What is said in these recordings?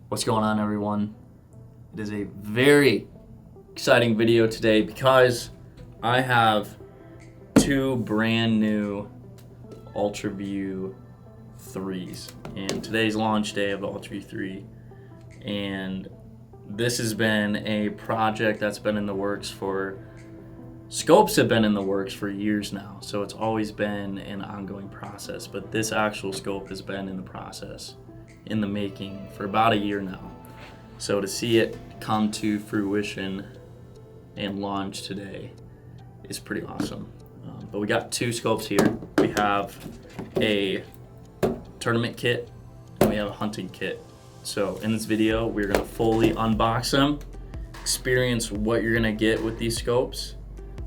What's going on, everyone? It is a very exciting video today because I have two brand new UltraView 3s, and today's launch day of the UltraView 3, and this has been a project that's been in the works for scopes have been in the works for years now, so it's always been an ongoing process, but this actual scope has been in the process, in the making, for about a year now. So to see it come to fruition and launch today is pretty awesome. But we got two scopes here. We have a tournament kit and we have a hunting kit. So in this video, we're gonna fully unbox them, experience what you're gonna get with these scopes,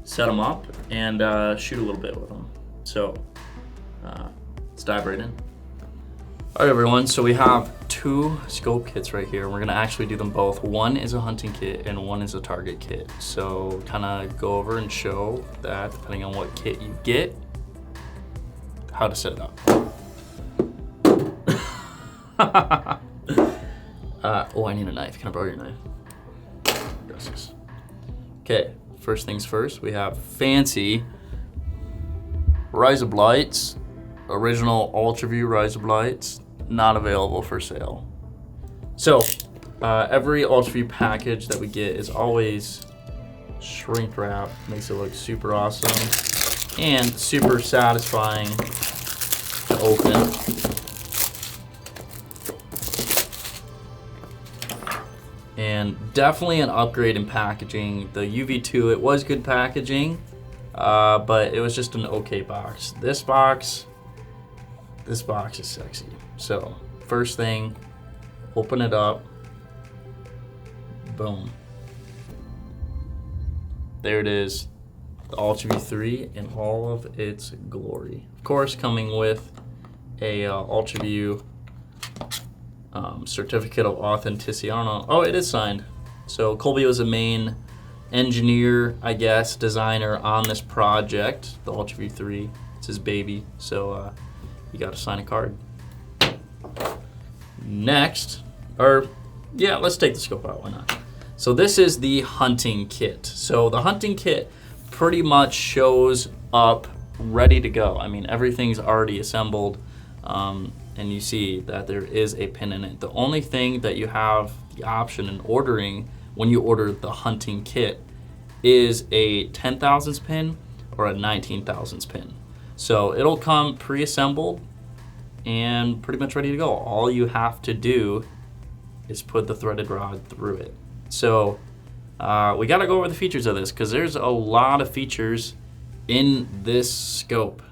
set them up, and shoot a little bit with them. So let's dive right in. All right, everyone, so we have two scope kits right here. We're gonna actually do them both. One is a hunting kit and one is a target kit. So kind of go over and show that, depending on what kit you get, how to set it up. Oh, I need a knife. Can I borrow your knife? Gracias. Okay, first things first, we have fancy Rise of Lights, original UltraView Rise of Lights, not available for sale. So every UltraView package that we get is always shrink wrap, makes it look super awesome and super satisfying to open. And definitely an upgrade in packaging. The UV2, it was good packaging, but it was just an okay box. This box is sexy. So first thing, open it up. Boom. There it is, the UltraView 3 in all of its glory. Of course, coming with a UltraView certificate of authenticity. I don't know. Oh, it is signed. So Colby was the main engineer, I guess, designer on this project, the UltraView 3. It's his baby. So you got to sign a card. Next, let's take the scope out. Why not? So this is the hunting kit. So the hunting kit pretty much shows up ready to go. I mean, everything's already assembled. And you see that there is a pin in it. The only thing that you have the option in ordering when you order the hunting kit is a 10 thousandths pin or a 19 thousandths pin. So it'll come pre-assembled and pretty much ready to go. All you have to do is put the threaded rod through it. So we gotta go over the features of this because there's a lot of features in this scope.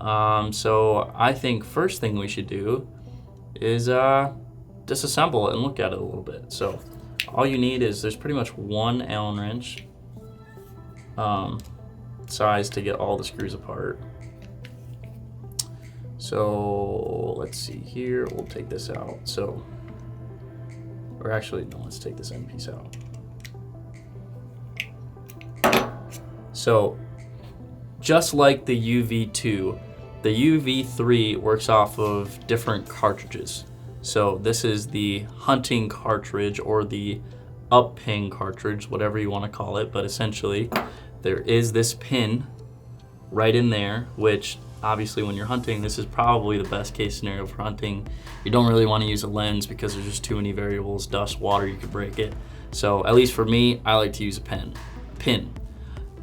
So I think first thing we should do is disassemble it and look at it a little bit. So all you need is, there's pretty much one Allen wrench size to get all the screws apart. So let's see here, we'll take this out. So, or actually, no, let's take this end piece out. So just like the UV2, the UV3 works off of different cartridges. So this is the hunting cartridge or the up pin cartridge, whatever you want to call it, but essentially there is this pin right in there, which obviously when you're hunting, this is probably the best case scenario for hunting. You don't really want to use a lens because there's just too many variables, dust, water, you could break it. So at least for me, I like to use a pin.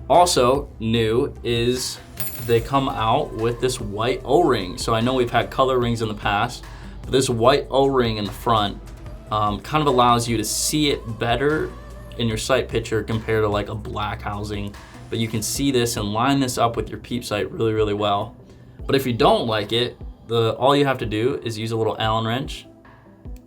Also new is they come out with this white O-ring. So I know we've had color rings in the past, but this white O-ring in the front kind of allows you to see it better in your sight picture compared to like a black housing. But you can see this and line this up with your peep sight really, really well. But if you don't like it, all you have to do is use a little Allen wrench,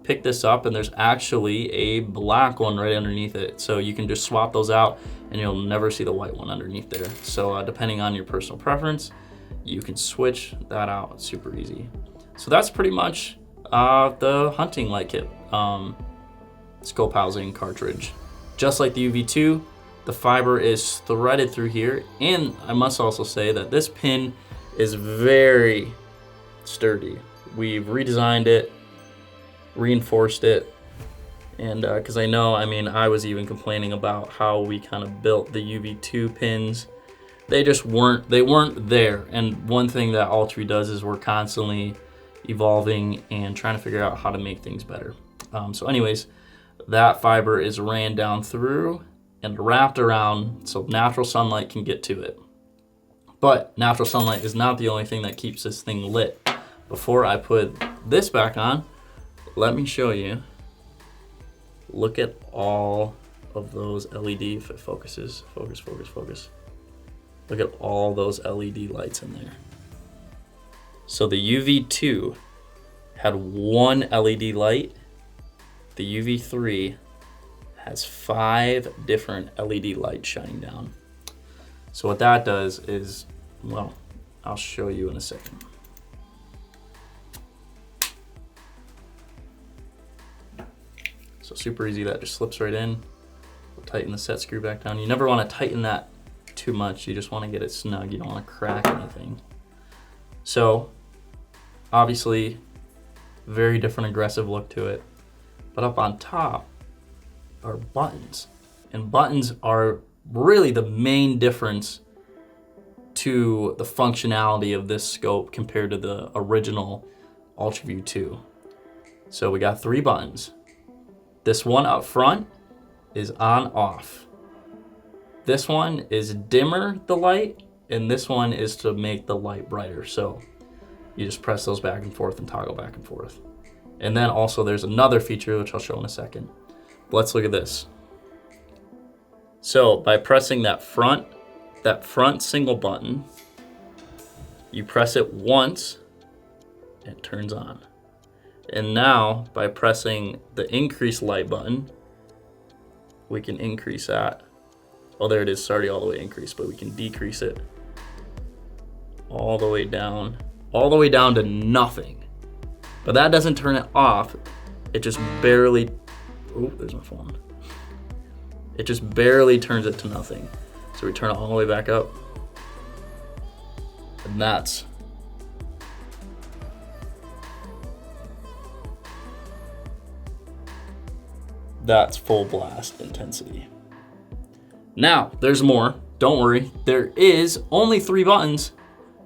pick this up, and there's actually a black one right underneath it. So you can just swap those out and you'll never see the white one underneath there. So depending on your personal preference, you can switch that out. It's super easy. So that's pretty much the hunting light kit scope housing cartridge. Just like the UV2, the fiber is threaded through here, and I must also say that this pin is very sturdy. We've redesigned it, reinforced it, And because I know, I mean, I was even complaining about how we kind of built the UV2 pins. They just weren't there. And one thing that UltraView does is we're constantly evolving and trying to figure out how to make things better. So anyways, that fiber is ran down through and wrapped around so natural sunlight can get to it. But natural sunlight is not the only thing that keeps this thing lit. Before I put this back on, let me show you. Look at all of those LED, if it focuses, focus. Look at all those LED lights in there. So the UV2 had one LED light. The UV3 has 5 different LED lights shining down. So what that does is, well, I'll show you in a second. So super easy, that just slips right in. We'll tighten the set screw back down. You never want to tighten that too much. You just want to get it snug. You don't want to crack anything. So obviously very different aggressive look to it. But up on top are buttons. And buttons are really the main difference to the functionality of this scope compared to the original UltraView 2. So we got 3 buttons. This one up front is on off. This one is dimmer the light, and this one is to make the light brighter. So you just press those back and forth and toggle back and forth. And then also there's another feature which I'll show in a second. But let's look at this. So by pressing that front single button, you press it once, it turns on. And now by pressing the increase light button, we can increase that. Oh, there it is, it's already all the way increased, but we can decrease it all the way down to nothing. But that doesn't turn it off. It just barely, oh, there's my phone. It just barely turns it to nothing. So we turn it all the way back up. And that's full blast intensity. Now, there's more. Don't worry. There is only 3 buttons,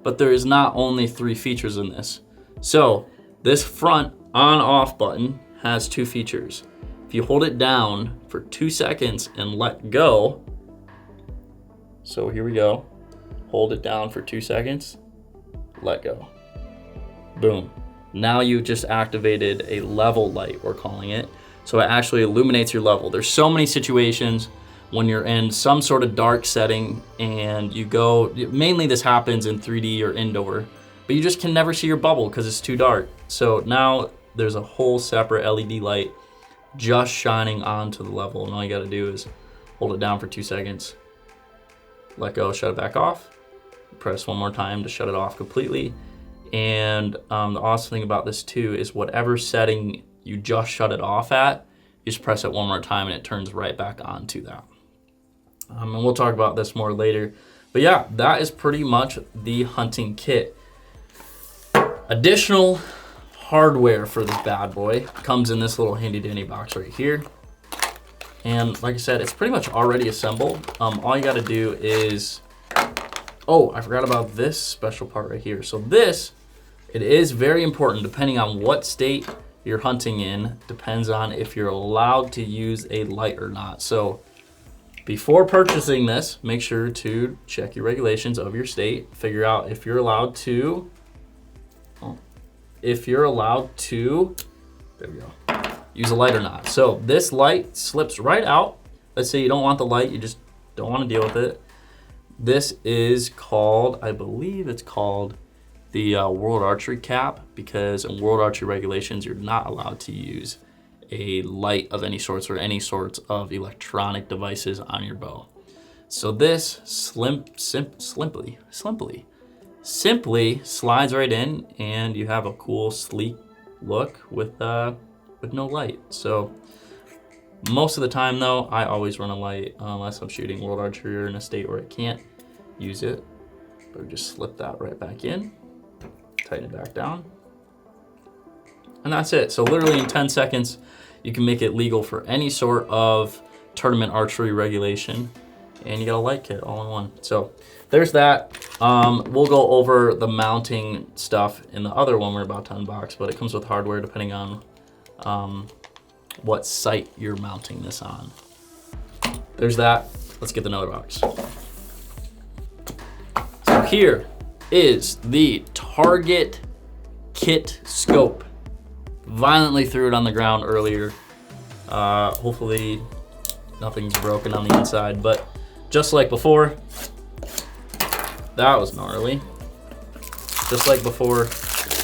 but there is not only 3 features in this. So this front on-off button has 2 features. If you hold it down for 2 seconds and let go, so here we go. Hold it down for 2 seconds, let go. Boom. Now you've just activated a level light, we're calling it. So it actually illuminates your level. There's so many situations when you're in some sort of dark setting and you go, mainly this happens in 3D or indoor, but you just can never see your bubble because it's too dark. So now there's a whole separate LED light just shining onto the level, and all you gotta do is hold it down for 2 seconds, let go, shut it back off, press one more time to shut it off completely. And the awesome thing about this too is whatever setting you just shut it off at, you just press it one more time and it turns right back on to that. And we'll talk about this more later. But yeah, that is pretty much the hunting kit. Additional hardware for this bad boy comes in this little handy dandy box right here. And like I said, it's pretty much already assembled. All you gotta do is, oh, I forgot about this special part right here. So this, it is very important depending on what state you're hunting in, depends on if you're allowed to use a light or not. So before purchasing this, make sure to check your regulations of your state, figure out if you're allowed to, there we go, use a light or not. So this light slips right out. Let's say you don't want the light, you just don't want to deal with it. This is called, I believe it's called the World Archery Cap, because in World Archery regulations, you're not allowed to use a light of any sorts or any sorts of electronic devices on your bow. So this simply slides right in, and you have a cool, sleek look with no light. So most of the time though, I always run a light unless I'm shooting World Archery or in a state where I can't use it. But we just slip that right back in, tighten it back down, and that's it. So literally in 10 seconds, You can make it legal for any sort of tournament archery regulation, and you got a light kit all in one. So there's that. We'll go over the mounting stuff in the other one we're about to unbox, but it comes with hardware depending on what site you're mounting this on. There's that. Let's get the another box. So here is the Target Kit Scope. Violently threw it on the ground earlier. Hopefully nothing's broken on the inside, but just like before, that was gnarly. Just like before,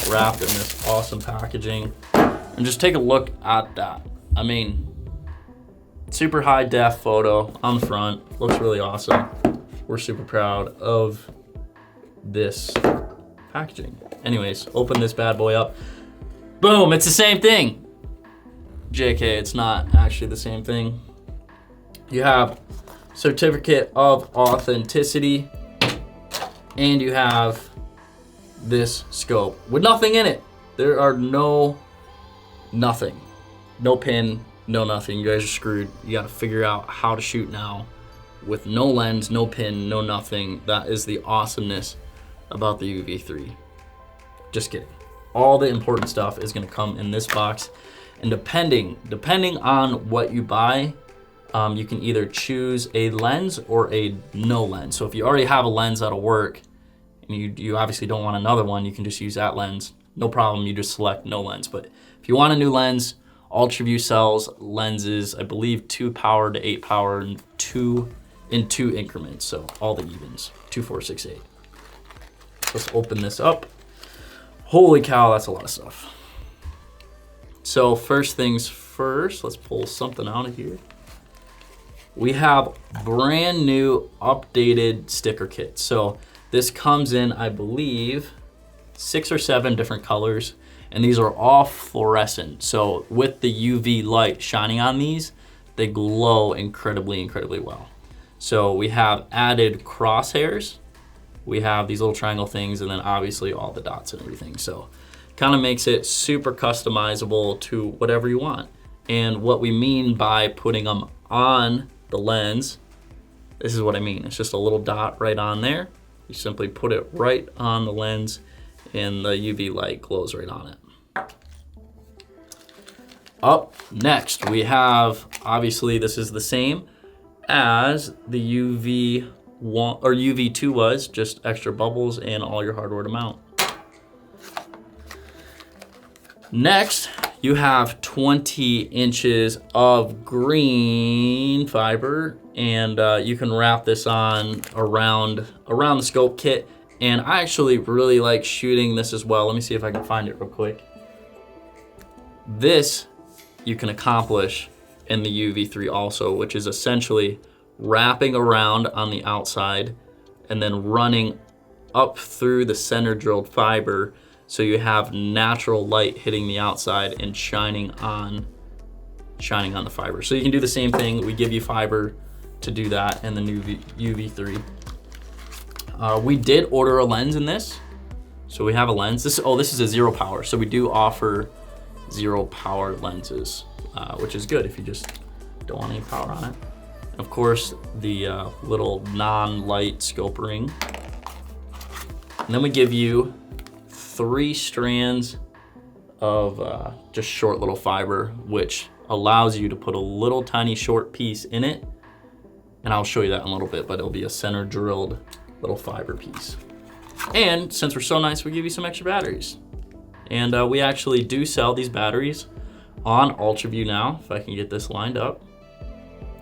wrapped in this awesome packaging. And just take a look at that. I mean, super high def photo on the front. Looks really awesome. We're super proud of this packaging. Anyways, open this bad boy up. Boom, it's the same thing. JK, it's not actually the same thing. You have certificate of authenticity, and you have this scope with nothing in it. There are nothing. No pin, no nothing. You guys are screwed. You gotta figure out how to shoot now with no lens, no pin, no nothing. That is the awesomeness about the UV3. Just kidding. All the important stuff is gonna come in this box. And depending on what you buy, you can either choose a lens or a no lens. So if you already have a lens that'll work, and you obviously don't want another one, you can just use that lens. No problem, you just select no lens. But if you want a new lens, UltraView sells lenses, I believe 2 power to 8 power in two increments. So all the evens, 2, 4, 6, 8. Let's open this up. Holy cow, that's a lot of stuff. So first things first, let's pull something out of here. We have brand new updated sticker kits. So this comes in, I believe, 6 or 7 different colors, and these are all fluorescent. So with the UV light shining on these, they glow incredibly well. So we have added crosshairs, we have these little triangle things, and then obviously all the dots and everything. So kind of makes it super customizable to whatever you want. And what we mean by putting them on the lens, this is what I mean. It's just a little dot right on there. You simply put it right on the lens and the UV light glows right on it. Up next, we have, obviously this is the same as the UV1 or UV2 was, just extra bubbles and all your hardware to mount. Next, you have 20 inches of green fiber, and you can wrap this on around the scope kit. And I actually really like shooting this as well. Let me see if I can find it real quick. This you can accomplish in the UV3 also, which is essentially wrapping around on the outside and then running up through the center drilled fiber, so you have natural light hitting the outside and shining on the fiber. So you can do the same thing. We give you fiber to do that in the new UV3. We did order a lens in this. So we have a lens. This is a 0 power. So we do offer 0 power lenses, which is good if you just don't want any power on it. Of course, the little non-light scope ring. And then we give you 3 strands of just short little fiber, which allows you to put a little tiny short piece in it. And I'll show you that in a little bit, but it'll be a center drilled little fiber piece. And since we're so nice, we give you some extra batteries. And we actually do sell these batteries on UltraView now, if I can get this lined up.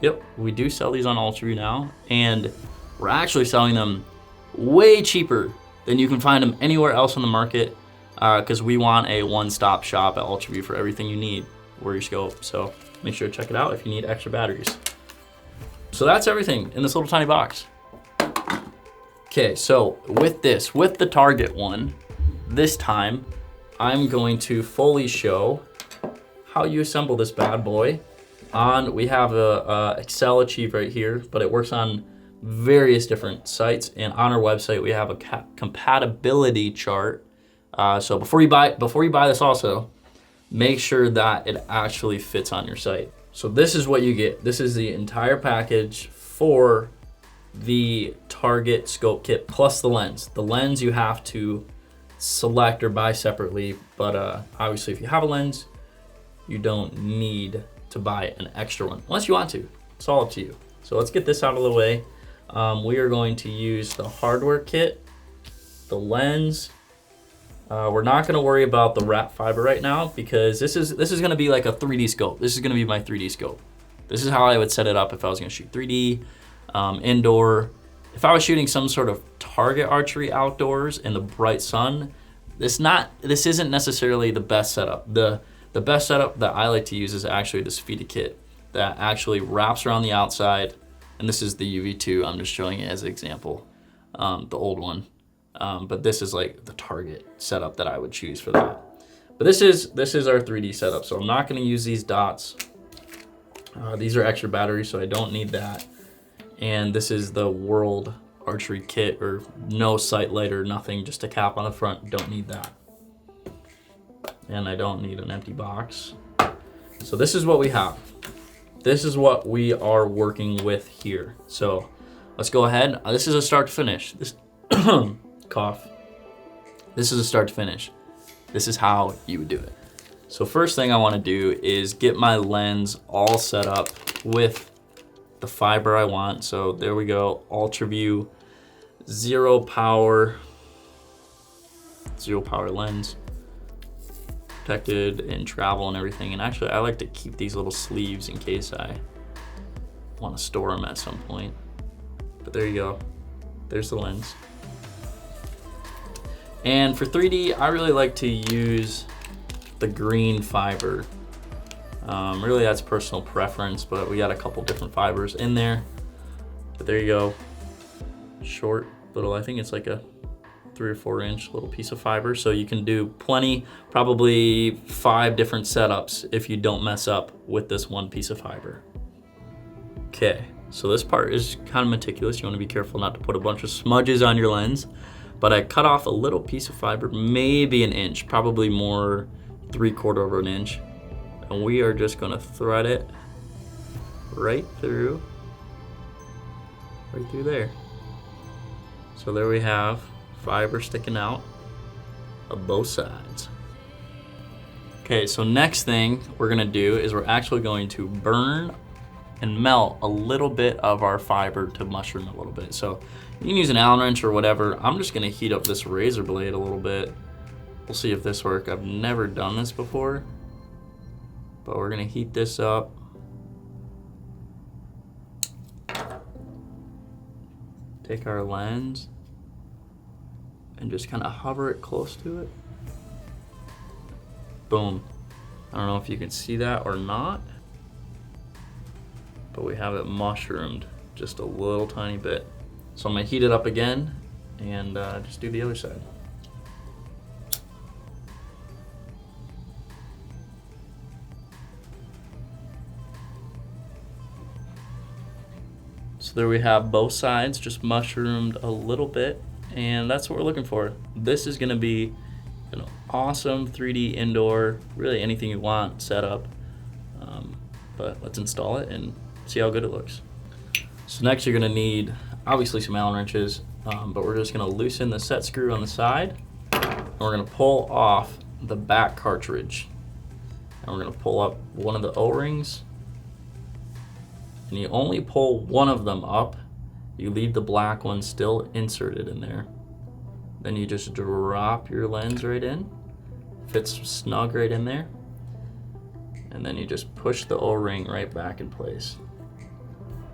Yep, we do sell these on UltraView now, and we're actually selling them way cheaper than you can find them anywhere else on the market, because we want a one-stop shop at UltraView for everything you need for your scope. So make sure to check it out if you need extra batteries. So that's everything in this little tiny box. Okay, so with the Target one, this time I'm going to fully show how you assemble this bad boy. We have a Excel Achieve right here, but it works on various different sites, and on our website we have a compatibility chart. So before you buy this also, make sure that it actually fits on your sight. So this is what you get. This is the entire package for the target scope kit plus the lens. The lens you have to select or buy separately, but obviously if you have a lens, you don't need to buy an extra one unless you want to. It's all up to you. So let's get this out of the way. We are going to use the hardware kit, the lens. We're not going to worry about the wrap fiber right now because this is going to be like a 3D scope. This is going to be my 3D scope. This is how I would set it up if I was going to shoot 3D, indoor. If I was shooting some sort of target archery outdoors in the bright sun, this isn't necessarily the best setup. The best setup that I like to use is actually this FITA kit that actually wraps around the outside. And this is the UV2. I'm just showing it as an example, the old one. But this is like the target setup that I would choose for that. But this is our 3D setup. So I'm not going to use these dots. These are extra batteries, so I don't need that. And this is the World Archery kit, or no sight light or nothing, just a cap on the front. Don't need that. And I don't need an empty box. So this is what we have. This is what we are working with here. So let's go ahead. This is a start to finish. This cough. This is a start to finish. This is how you would do it. So first thing I want to do is get my lens all set up with the fiber I want. So there we go, UltraView, zero power lens, protected in travel and everything. And actually I like to keep these little sleeves in case I want to store them at some point. But there you go, there's the lens. And for 3D, I really like to use the green fiber. Really that's personal preference, but we got a couple different fibers in there. But there you go, short little, I think it's like a 3 or 4 inch little piece of fiber. So you can do plenty, probably 5 different setups if you don't mess up with this one piece of fiber. Okay, so this part is kind of meticulous. You want to be careful not to put a bunch of smudges on your lens. But I cut off a little piece of fiber, maybe an inch, probably more 3/4 of an inch. And we are just gonna thread it right through there. So there we have fiber sticking out of both sides. Okay, so next thing we're gonna do is we're actually going to burn and melt a little bit of our fiber to mushroom a little bit. So you can use an Allen wrench or whatever. I'm just gonna heat up this razor blade a little bit. We'll see if this works. I've never done this before, but we're gonna heat this up. Take our lens and just kind of hover it close to it. Boom. I don't know if you can see that or not, but we have it mushroomed just a little tiny bit. So I'm gonna heat it up again and just do the other side. So there we have both sides just mushroomed a little bit, and that's what we're looking for. This is gonna be an awesome 3D indoor, really anything you want setup. But let's install it and see how good it looks. So next you're gonna need obviously some Allen wrenches, but we're just gonna loosen the set screw on the side, and we're gonna pull off the back cartridge. And we're gonna pull up one of the O-rings, and you only pull one of them up. You leave the black one still inserted in there. Then you just drop your lens right in, fits snug right in there, and then you just push the O-ring right back in place.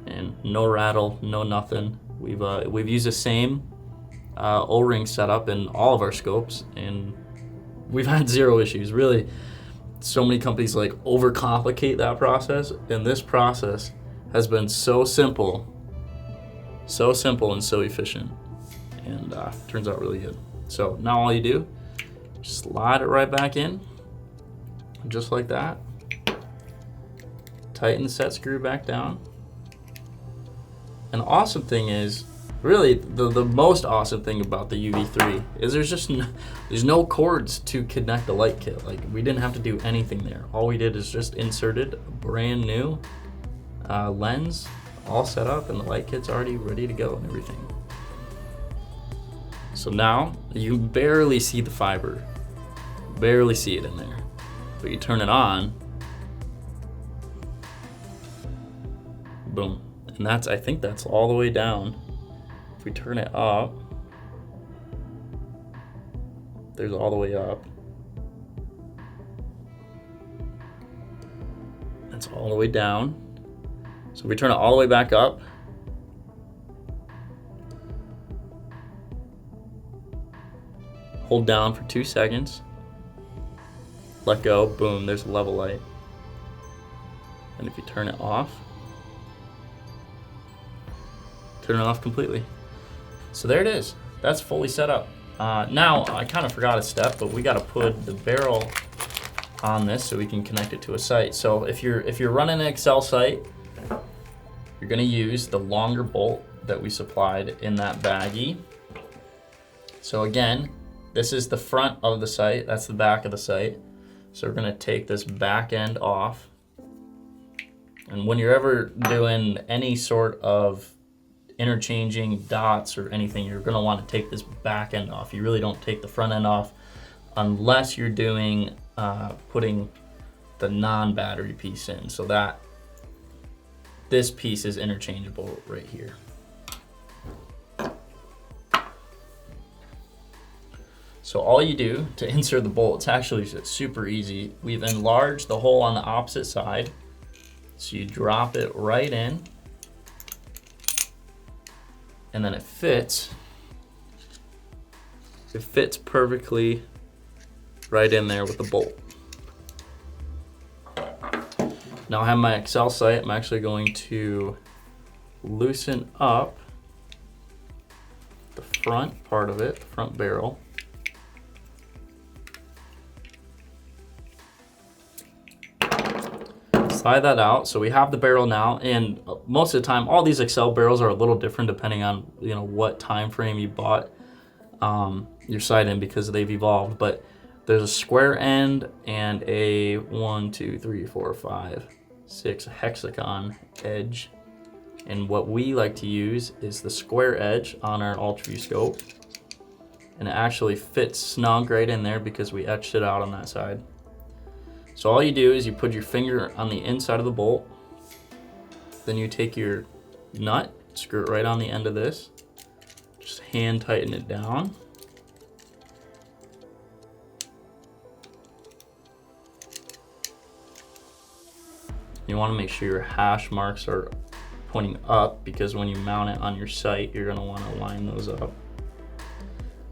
And no rattle, no nothing. We've used the same O-ring setup in all of our scopes, and we've had 0 issues. Really, so many companies like overcomplicate that process, and this process has been so simple and so efficient, and turns out really good. So now all you do, slide it right back in, just like that. Tighten the set screw back down. And the awesome thing is, really, the most awesome thing about the UV3 is there's no cords to connect the light kit. Like, we didn't have to do anything there. All we did is just inserted a brand new lens, all set up, and the light kit's already ready to go and everything. So now you barely see the fiber, barely see it in there, but you turn it on, boom, and I think that's all the way down. If we turn it up, there's all the way up. That's all the way down. So if we turn it all the way back up, hold down for 2 seconds, let go, boom, there's a level light. And if you turn it off, turn it off completely. So there it is. That's fully set up. Now, I kind of forgot a step, but we got to put the barrel on this so we can connect it to a sight. So if you're running an Excel sight, you're going to use the longer bolt that we supplied in that baggie. So again, this is the front of the sight, that's the back of the sight. So we're going to take this back end off. And when you're ever doing any sort of interchanging dots or anything, you're going to want to take this back end off. You really don't take the front end off unless you're doing putting the non-battery piece in. So that this piece is interchangeable right here. So all you do to insert the bolt, it's actually super easy. We've enlarged the hole on the opposite side. So you drop it right in, and then it fits. It fits perfectly right in there with the bolt. Now I have my Excel sight. I'm actually going to loosen up the front part of it, the front barrel. Slide that out. So we have the barrel now, and most of the time, all these Excel barrels are a little different depending on what time frame you bought your sight in, because they've evolved. But there's a square end and a 1, 2, 3, 4, 5, 6 hexagon edge. And what we like to use is the square edge on our UltraView scope, and it actually fits snug right in there because we etched it out on that side. So all you do is you put your finger on the inside of the bolt, then you take your nut, screw it right on the end of this, just hand tighten it down. You want to make sure your hash marks are pointing up, because when you mount it on your sight, you're going to want to line those up.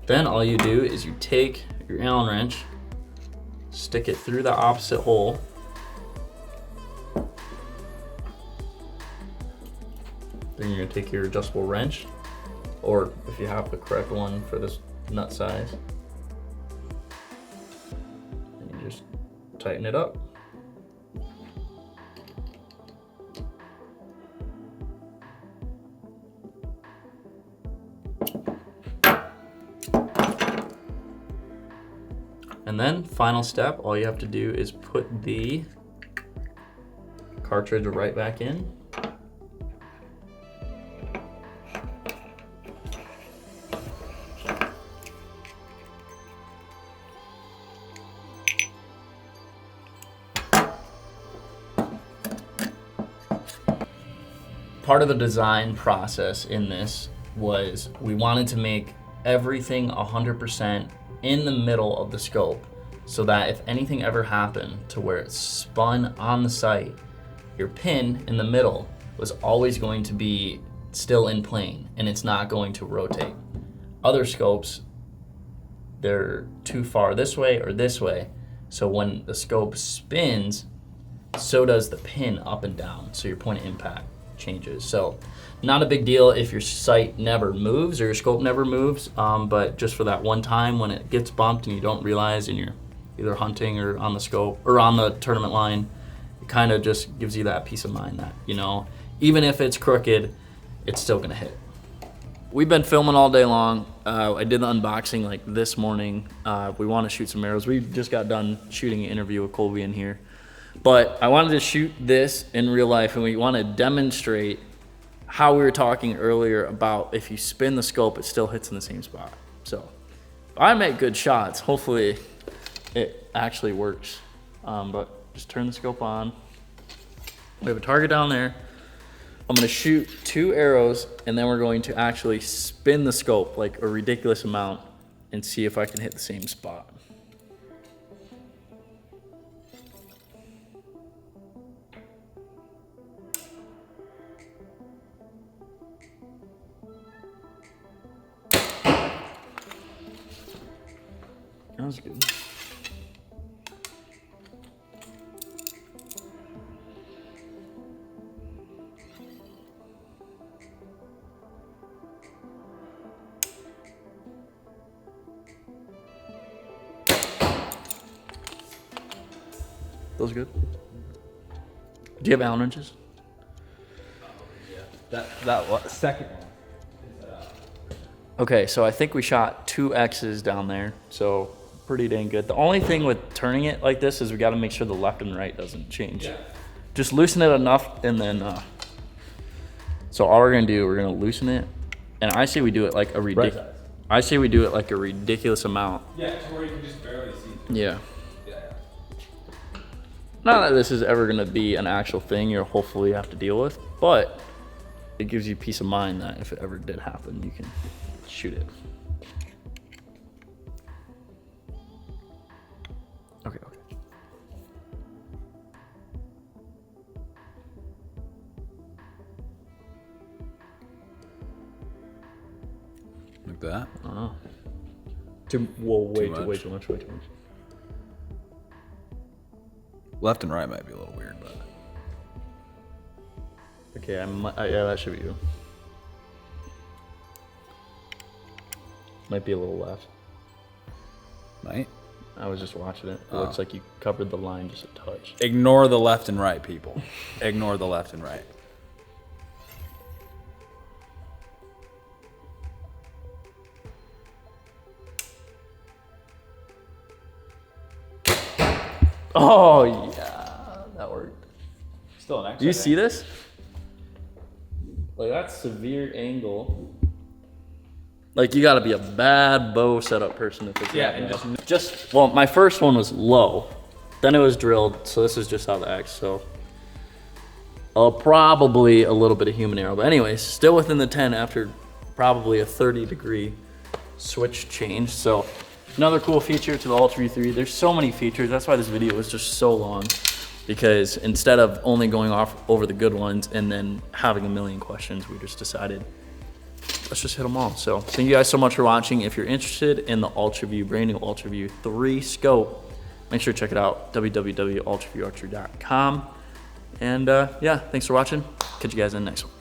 Then all you do is you take your Allen wrench, stick it through the opposite hole, then you're going to take your adjustable wrench, or if you have the correct one for this nut size, and you just tighten it up. And then, final step, all you have to do is put the cartridge right back in. Part of the design process in this was we wanted to make everything 100% in the middle of the scope, so that if anything ever happened to where it spun on the sight, your pin in the middle was always going to be still in plane and it's not going to rotate. Other scopes, they're too far this way or this way, so when the scope spins, so does the pin up and down, so your point of impact changes. So not a big deal if your sight never moves or your scope never moves, but just for that one time when it gets bumped and you don't realize, and you're either hunting or on the scope or on the tournament line, it kind of just gives you that peace of mind that, even if it's crooked, it's still gonna hit. we've been filming all day long. I did the unboxing like this morning. We want to shoot some arrows. We just got done shooting an interview with Colby in here. But I wanted to shoot this in real life, and we want to demonstrate how we were talking earlier about if you spin the scope, it still hits in the same spot. So if I make good shots, hopefully it actually works. But just turn the scope on. We have a target down there. I'm gonna shoot 2 arrows, and then we're going to actually spin the scope like a ridiculous amount and see if I can hit the same spot. That was good. Those good? Do you have Allen wrenches? Yeah. That second one. Okay, so I think we shot 2 X's down there, so pretty dang good. The only thing with turning it like this is we got to make sure the left and right doesn't change. Yeah. Just loosen it enough, and then so all we're gonna do, we're gonna loosen it, and I say we do it like a ridiculous. I say we do it like a ridiculous amount. Yeah, to where you can just barely see. Yeah. Not that this is ever gonna be an actual thing you'll hopefully have to deal with, but it gives you peace of mind that if it ever did happen, you can shoot it. Okay. Like that? Oh. Way too much. Left and right might be a little weird, but. Okay, yeah, that should be you. Might be a little left. Might? I was just watching it. It looks like you covered the line just a touch. Ignore the left and right, people. Ignore the left and right. Oh, yeah, that worked. Still an X. Do you see this? Like, that's severe angle. Like, you gotta be a bad bow setup person if it's Yeah, that and bad. Well, my first one was low. Then it was drilled, so this is just how the X, so. Probably a little bit of human arrow, but anyways, still within the 10 after probably a 30-degree switch change, so. Another cool feature to the UltraView 3, there's so many features, that's why this video was just so long, because instead of only going off over the good ones and then having a million questions, we just decided, let's just hit them all. So thank you guys so much for watching. If you're interested in the UltraView, brand new UltraView 3 scope, make sure to check it out, www.ultraviewarchery.com. And yeah, thanks for watching. Catch you guys in the next one.